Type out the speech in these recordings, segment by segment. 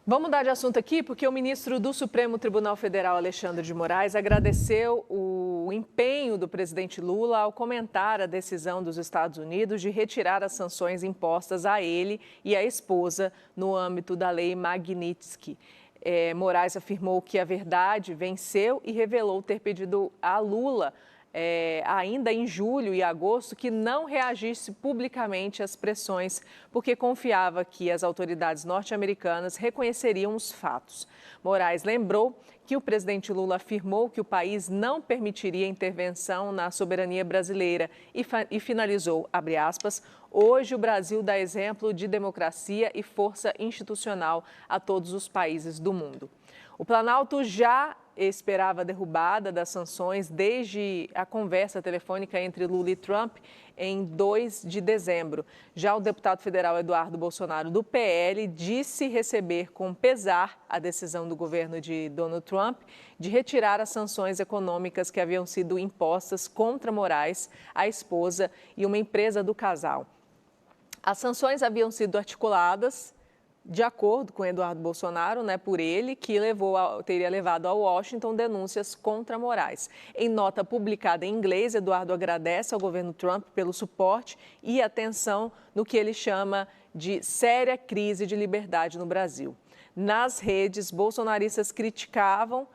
Vamos mudar de assunto aqui, porque o ministro do Supremo Tribunal Federal, Alexandre de Moraes, agradeceu o empenho do presidente Lula ao comentar a decisão dos Estados Unidos de retirar as sanções impostas a ele e à esposa no âmbito da lei Magnitsky. Moraes afirmou que a verdade venceu e revelou ter pedido a Lula, ainda em julho e agosto, que não reagisse publicamente às pressões, porque confiava que as autoridades norte-americanas reconheceriam os fatos. Moraes lembrou que o presidente Lula afirmou que o país não permitiria intervenção na soberania brasileira e finalizou, abre aspas, hoje o Brasil dá exemplo de democracia e força institucional a todos os países do mundo. O Planalto já esperava a derrubada das sanções desde a conversa telefônica entre Lula e Trump em 2 de dezembro. Já o deputado federal Eduardo Bolsonaro, do PL, disse receber com pesar a decisão do governo de Donald Trump de retirar as sanções econômicas que haviam sido impostas contra Moraes, a esposa e uma empresa do casal. As sanções haviam sido articuladas de acordo com Eduardo Bolsonaro, por ele, que teria levado a Washington denúncias contra Moraes. Em nota publicada em inglês, Eduardo agradece ao governo Trump pelo suporte e atenção no que ele chama de séria crise de liberdade no Brasil. Nas redes, bolsonaristas criticavam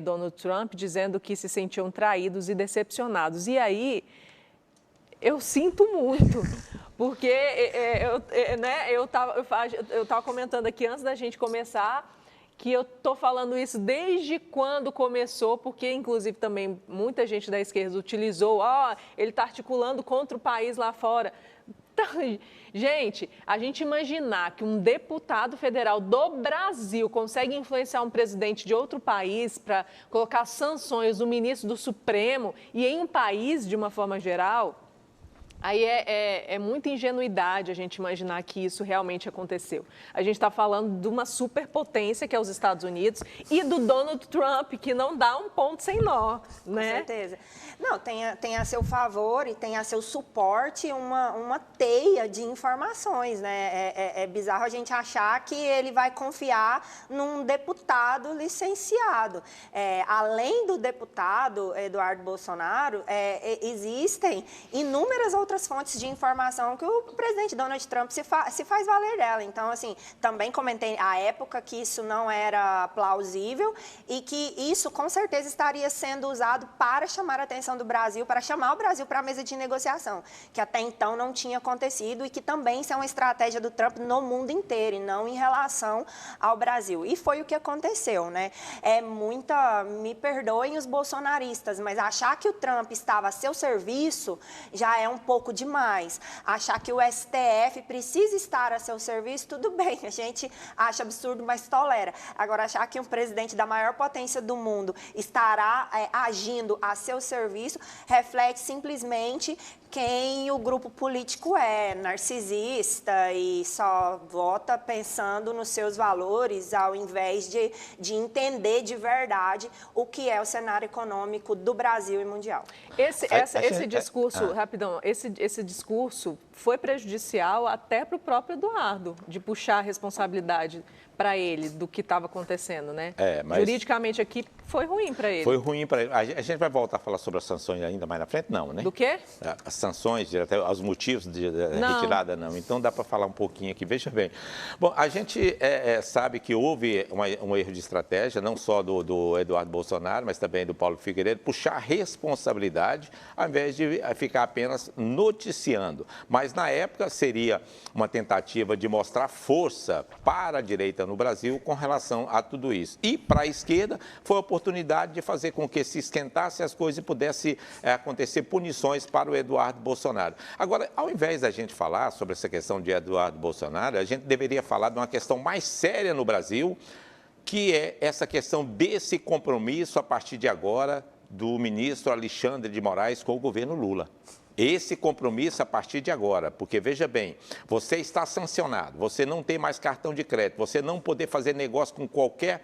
Donald Trump, dizendo que se sentiam traídos e decepcionados. E aí, eu sinto muito. Porque eu estava comentando aqui antes da gente começar que eu estou falando isso desde quando começou, porque inclusive também muita gente da esquerda utilizou, ele está articulando contra o país lá fora. Então, gente, a gente imaginar que um deputado federal do Brasil consegue influenciar um presidente de outro país para colocar sanções no ministro do Supremo e em um país de uma forma geral... Aí é muita ingenuidade a gente imaginar que isso realmente aconteceu. A gente está falando de uma superpotência, que é os Estados Unidos, e do Donald Trump, que não dá um ponto sem nó, né? Com certeza. Não, tem a seu favor e tem a seu suporte uma teia de informações, né? É bizarro a gente achar que ele vai confiar num deputado licenciado. Além do deputado Eduardo Bolsonaro, existem inúmeras outras fontes de informação que o presidente Donald Trump se faz valer dela. Então, assim, também comentei à época que isso não era plausível e que isso, com certeza, estaria sendo usado para chamar a atenção do Brasil, para chamar o Brasil para a mesa de negociação, que até então não tinha acontecido e que também isso é uma estratégia do Trump no mundo inteiro e não em relação ao Brasil. E foi o que aconteceu, né? Me perdoem os bolsonaristas, mas achar que o Trump estava a seu serviço já é um pouco demais. Achar que o STF precisa estar a seu serviço, tudo bem, a gente acha absurdo, mas tolera. Agora, achar que um presidente da maior potência do mundo estará agindo a seu serviço, reflete simplesmente quem o grupo político é, narcisista e só vota pensando nos seus valores, ao invés de entender de verdade o que é o cenário econômico do Brasil e mundial. Esse discurso, rapidão, esse discurso foi prejudicial até para o próprio Eduardo, de puxar a responsabilidade para ele do que estava acontecendo, né? Mas juridicamente aqui foi ruim para ele. Foi ruim para ele. A gente vai voltar a falar sobre as sanções ainda mais na frente? Não, né? Do quê? As sanções, até os motivos de retirada, não. Então dá para falar um pouquinho aqui. Veja bem. Bom, a gente sabe que houve um erro de estratégia, não só do Eduardo Bolsonaro, mas também do Paulo Figueiredo, puxar a responsabilidade ao invés de ficar apenas noticiando. Mas na época seria uma tentativa de mostrar força para a direita no Brasil com relação a tudo isso. E para a esquerda foi a oportunidade de fazer com que se esquentasse as coisas e pudesse acontecer punições para o Eduardo Bolsonaro. Agora, ao invés da gente falar sobre essa questão de Eduardo Bolsonaro, a gente deveria falar de uma questão mais séria no Brasil, que é essa questão desse compromisso a partir de agora do ministro Alexandre de Moraes com o governo Lula. Esse compromisso a partir de agora, porque veja bem, você está sancionado, você não tem mais cartão de crédito, você não poder fazer negócio com qualquer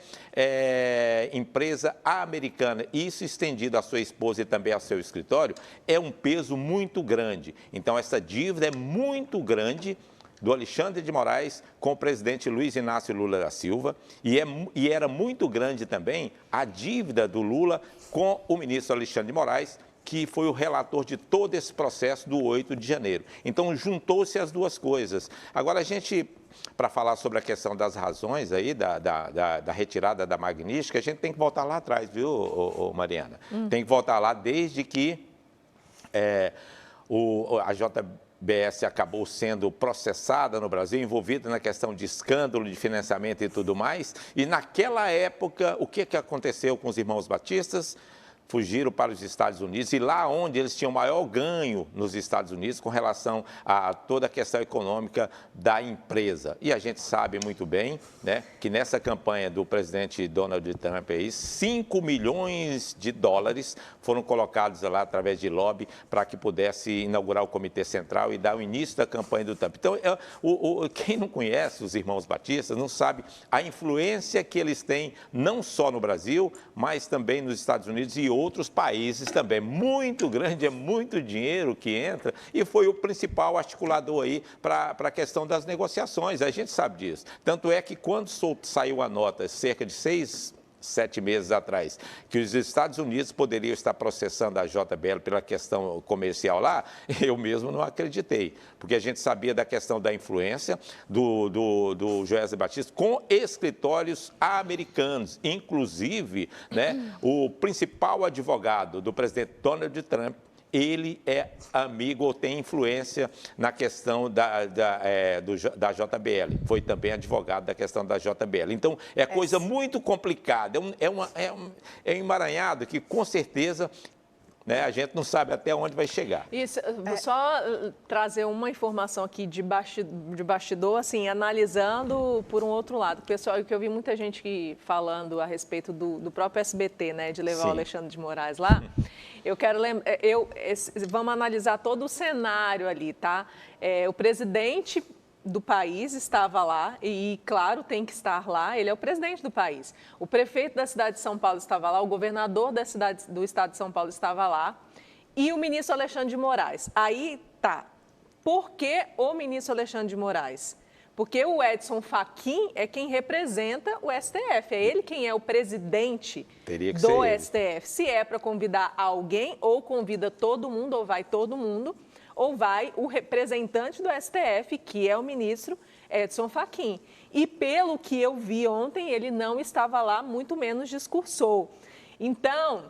empresa americana, isso estendido à sua esposa e também ao seu escritório, é um peso muito grande. Então, essa dívida é muito grande do Alexandre de Moraes com o presidente Luiz Inácio Lula da Silva, e era muito grande também a dívida do Lula com o ministro Alexandre de Moraes, que foi o relator de todo esse processo do 8 de janeiro. Então, juntou-se as duas coisas. Agora, a gente, para falar sobre a questão das razões aí, da retirada da Magnífica, a gente tem que voltar lá atrás, viu, Mariana? Tem que voltar lá desde que a JBS acabou sendo processada no Brasil, envolvida na questão de escândalo, de financiamento e tudo mais. E naquela época, o que aconteceu com os irmãos batistas? Fugiram para os Estados Unidos, e lá onde eles tinham maior ganho nos Estados Unidos com relação a toda a questão econômica da empresa. E a gente sabe muito bem, né, que nessa campanha do presidente Donald Trump, aí, 5 milhões de dólares foram colocados lá através de lobby para que pudesse inaugurar o Comitê Central e dar o início da campanha do Trump. Então, quem não conhece os irmãos batistas não sabe a influência que eles têm, não só no Brasil, mas também nos Estados Unidos e outros países também. Muito grande, é muito dinheiro que entra, e foi o principal articulador aí para a questão das negociações. A gente sabe disso. Tanto é que quando saiu a nota, cerca de 7 meses atrás, que os Estados Unidos poderiam estar processando a JBL pela questão comercial lá, eu mesmo não acreditei, porque a gente sabia da questão da influência do Joesley Batista com escritórios americanos, inclusive, né, o principal advogado do presidente Donald Trump, ele é amigo ou tem influência na questão da JBL. Foi também advogado da questão da JBL. Então, é coisa muito complicada. É um emaranhado que, com certeza, né, a gente não sabe até onde vai chegar. Isso, vou só trazer uma informação aqui de bastidor, assim, analisando por um outro lado. Pessoal, que eu vi muita gente falando a respeito do próprio SBT, né, de levar o Alexandre de Moraes lá. Eu quero lembrar, vamos analisar todo o cenário ali, tá? O presidente do país estava lá e, claro, tem que estar lá, ele é o presidente do país. O prefeito da cidade de São Paulo estava lá, o governador do estado de São Paulo estava lá e o ministro Alexandre de Moraes. Aí tá, por que o ministro Alexandre de Moraes? Porque o Edson Fachin é quem representa o STF, é ele quem é o presidente do STF. Se é para convidar alguém, ou convida todo mundo, ou vai todo mundo, ou vai o representante do STF, que é o ministro Edson Fachin. E pelo que eu vi ontem, ele não estava lá, muito menos discursou. Então,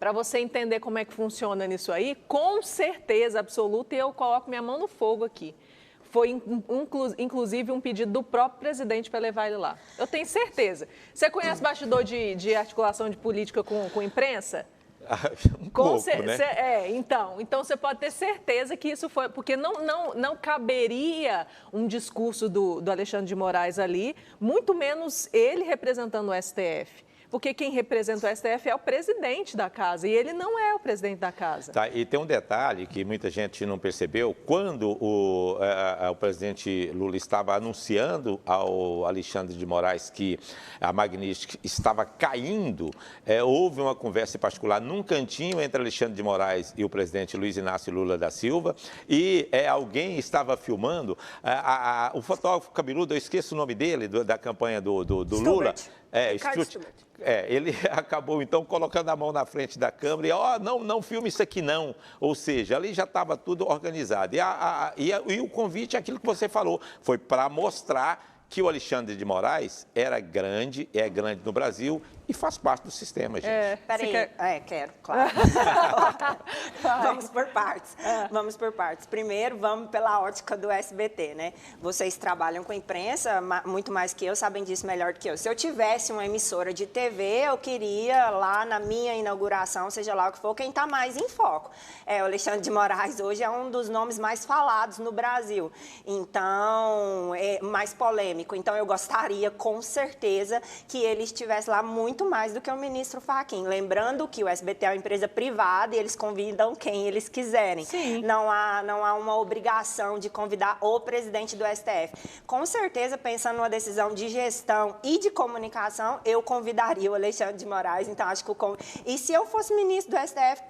para você entender como é que funciona nisso aí, com certeza absoluta, e eu coloco minha mão no fogo aqui, foi, inclusive, um pedido do próprio presidente para levar ele lá. Eu tenho certeza. Você conhece bastidor de articulação de política com imprensa? Um pouco, né? Então você pode ter certeza que isso foi, porque não caberia um discurso do Alexandre de Moraes ali, muito menos ele representando o STF. Porque quem representa o STF é o presidente da casa, e ele não é o presidente da casa. Tá, e tem um detalhe que muita gente não percebeu. Quando o presidente Lula estava anunciando ao Alexandre de Moraes que a Magnífica estava caindo, houve uma conversa particular num cantinho entre Alexandre de Moraes e o presidente Luiz Inácio Lula da Silva, e alguém estava filmando, o fotógrafo cabeludo, eu esqueço o nome dele, da campanha do Lula. Ele acabou, então, colocando a mão na frente da câmera e, não filme isso aqui, não. Ou seja, ali já estava tudo organizado. E o convite, aquilo que você falou, foi para mostrar que o Alexandre de Moraes era grande, é grande no Brasil e faz parte do sistema, gente. Peraí, quero, claro. Vamos por partes. Vamos por partes. Primeiro, vamos pela ótica do SBT, né? Vocês trabalham com imprensa, muito mais que eu, sabem disso melhor do que eu. Se eu tivesse uma emissora de TV, eu queria lá na minha inauguração, seja lá o que for, quem está mais em foco. O Alexandre de Moraes hoje é um dos nomes mais falados no Brasil. Então, é mais polêmico. Então, eu gostaria, com certeza, que ele estivesse lá muito muito mais do que o ministro Fachin. Lembrando que o SBT é uma empresa privada e eles convidam quem eles quiserem. Sim. Não há uma obrigação de convidar o presidente do STF. Com certeza, pensando numa decisão de gestão e de comunicação, eu convidaria o Alexandre de Moraes. Então, acho que e se eu fosse ministro do STF,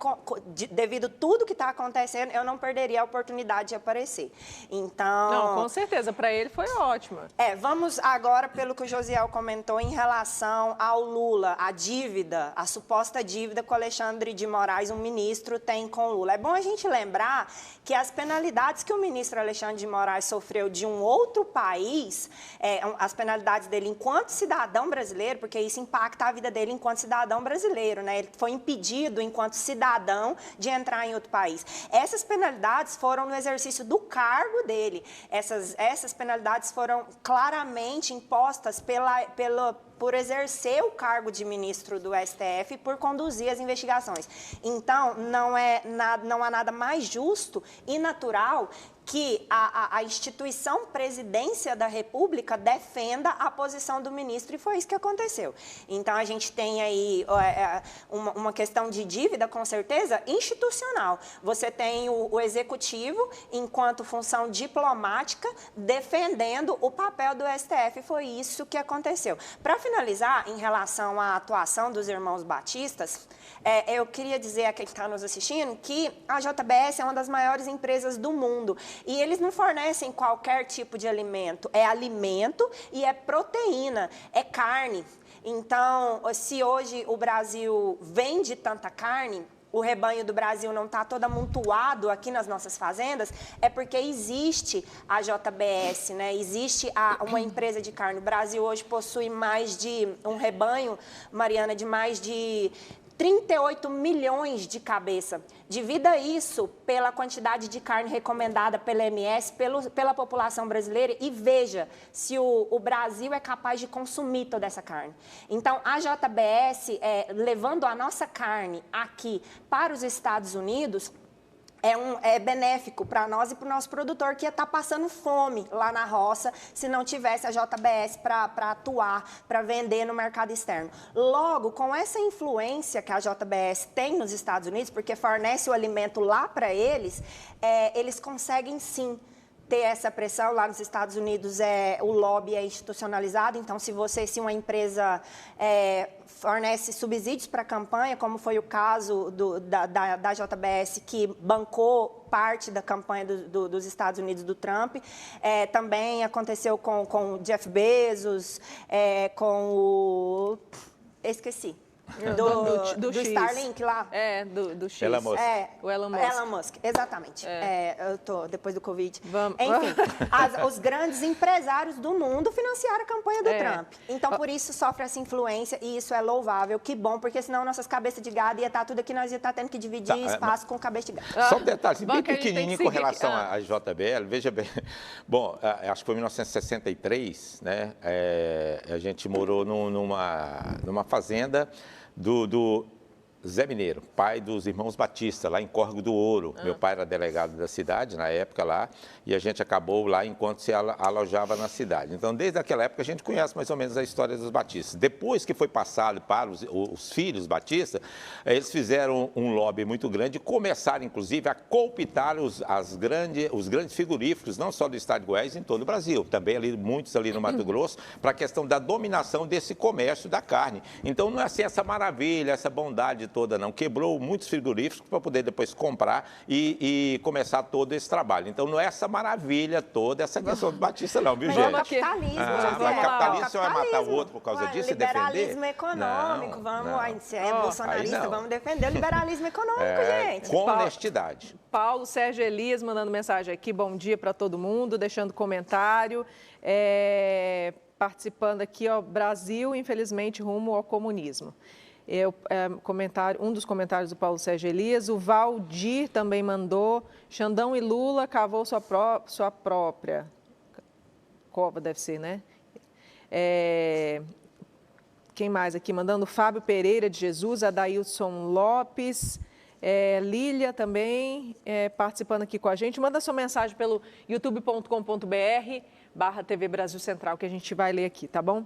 devido a tudo que está acontecendo, eu não perderia a oportunidade de aparecer. Então... Não, com certeza, para ele foi ótimo. Vamos agora, pelo que o Josiel comentou, em relação ao Lula, a dívida, a suposta dívida que o Alexandre de Moraes, um ministro, tem com o Lula. É bom a gente lembrar que as penalidades que o ministro Alexandre de Moraes sofreu de um outro país, as penalidades dele enquanto cidadão brasileiro, porque isso impacta a vida dele enquanto cidadão brasileiro, né? Ele foi impedido, enquanto cidadão, de entrar em outro país. Essas penalidades foram no exercício do cargo dele. Essas penalidades foram claramente impostas por exercer o cargo de ministro do STF e por conduzir as investigações. Então, não há nada mais justo e natural que a instituição Presidência da República defenda a posição do ministro, e foi isso que aconteceu. Então, a gente tem aí uma questão de dívida, com certeza, institucional. Você tem o Executivo, enquanto função diplomática, defendendo o papel do STF, e foi isso que aconteceu. Para finalizar, em relação à atuação dos irmãos batistas, eu queria dizer a quem está nos assistindo que a JBS é uma das maiores empresas do mundo. E eles não fornecem qualquer tipo de alimento. É alimento e é proteína, é carne. Então, se hoje o Brasil vende tanta carne, o rebanho do Brasil não está todo amontoado aqui nas nossas fazendas, é porque existe a JBS, né? Existe uma empresa de carne. O Brasil hoje possui um rebanho, Mariana, de mais de 38 milhões de cabeça. Divida isso pela quantidade de carne recomendada pela MS, pela população brasileira, e veja se o Brasil é capaz de consumir toda essa carne. Então, a JBS, levando a nossa carne aqui para os Estados Unidos, é benéfico para nós e para o nosso produtor, que ia estar passando fome lá na roça se não tivesse a JBS para atuar, para vender no mercado externo. Logo, com essa influência que a JBS tem nos Estados Unidos, porque fornece o alimento lá para eles, eles conseguem sim ter essa pressão. Lá nos Estados Unidos o lobby é institucionalizado, então se uma empresa fornece subsídios para a campanha, como foi o caso da JBS, que bancou parte da campanha dos Estados Unidos do Trump, também aconteceu com o Jeff Bezos, com o... esqueci. Do Starlink lá. Do X. Elon Musk. O Elon Musk. Elon Musk, exatamente. Eu tô depois do Covid. Enfim, os grandes empresários do mundo financiaram a campanha do Trump. Então, por isso, sofre essa influência, e isso é louvável. Que bom, porque senão nossas cabeças de gado ia estar tudo aqui, nós ia estar tendo que dividir espaço com cabeça de gado. Só um detalhe, bem pequenininho com relação à JBL, veja bem. Bom, acho que foi em 1963, né? A gente morou numa fazenda do Zé Mineiro, pai dos irmãos Batista, lá em Córrego do Ouro. Meu pai era delegado da cidade, na época lá, e a gente acabou lá enquanto se alojava na cidade. Então, desde aquela época, a gente conhece mais ou menos a história dos Batistas. Depois que foi passado para os filhos Batista, eles fizeram um lobby muito grande e começaram, inclusive, a cooptar os grandes frigoríficos, não só do estado de Goiás, em todo o Brasil. Também muitos ali no Mato Grosso, para a questão da dominação desse comércio da carne. Então, não é assim essa maravilha, essa bondade toda, não. Quebrou muitos frigoríficos para poder depois comprar e começar todo esse trabalho. Então, não é essa maravilha toda, essa questão do Batista, não, viu, gente? Capitalismo, mas capitalismo, você vai matar o outro por causa disso e defender? Liberalismo econômico, se é bolsonarista, vamos defender o liberalismo econômico, gente. Com honestidade. Paulo Sérgio Elias mandando mensagem aqui, bom dia para todo mundo, deixando comentário, participando aqui, Brasil, infelizmente, rumo ao comunismo. Um dos comentários do Paulo Sérgio Elias, o Valdir também mandou, Xandão e Lula cavou sua própria cova, deve ser, né? Quem mais aqui mandando? Fábio Pereira de Jesus, Adailson Lopes, Lília também participando aqui com a gente. Manda sua mensagem pelo youtube.com.br/TV Brasil Central, que a gente vai ler aqui, tá bom?